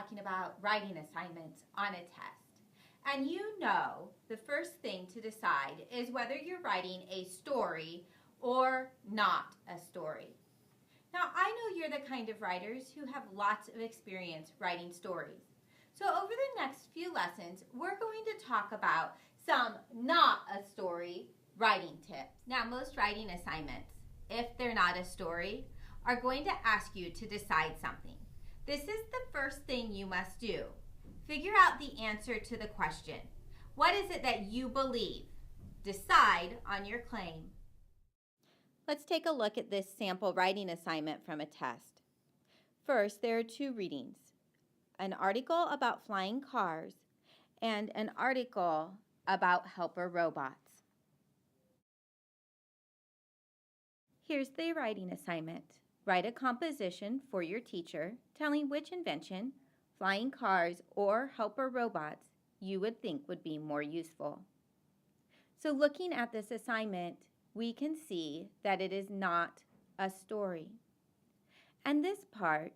talking about writing assignments on a test. And you know the first thing to decide is whether you're writing a story or not a story. Now, I know you're the kind of writers who have lots of experience writing stories. So over the next few lessons, we're going to talk about some not a story writing tips. Now, most writing assignments, if they're not a story, are going to ask you to decide something. This is the first thing you must do. Figure out the answer to the question. What is it that you believe? Decide on your claim. Let's take a look at this sample writing assignment from a test. First, there are two readings, an article about flying cars and an article about helper robots. Here's the writing assignment. Write a composition for your teacher telling which invention, flying cars or helper robots, you would think would be more useful. So looking at this assignment, we can see that it is not a story. And this part,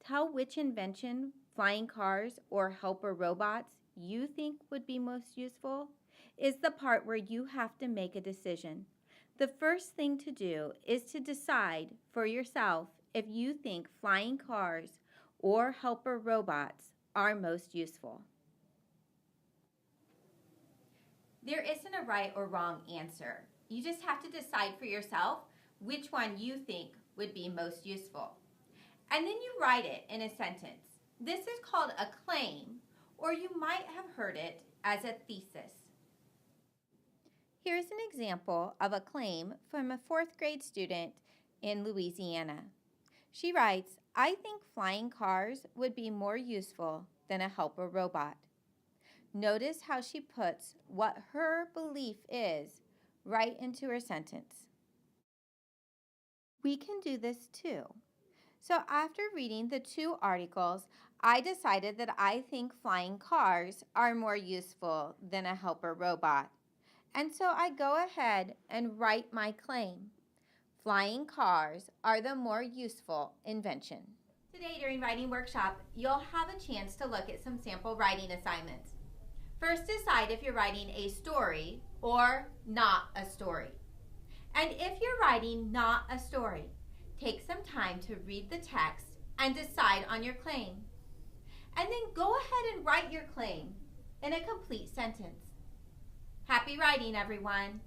tell which invention, flying cars or helper robots you think would be most useful, is the part where you have to make a decision. The first thing to do is to decide for yourself if you think flying cars or helper robots are most useful. There isn't a right or wrong answer. You just have to decide for yourself which one you think would be most useful. And then you write it in a sentence. This is called a claim, or you might have heard it as a thesis. Here's an example of a claim from a 4th grade student in Louisiana. She writes, "I think flying cars would be more useful than a helper robot." Notice how she puts what her belief is right into her sentence. We can do this too. So after reading the two articles, I decided that I think flying cars are more useful than a helper robot. And so I go ahead and write my claim. Flying cars are the more useful invention. Today during Writing Workshop, you'll have a chance to look at some sample writing assignments. First, decide if you're writing a story or not a story. And if you're writing not a story, take some time to read the text and decide on your claim. And then go ahead and write your claim in a complete sentence. Happy writing, everyone!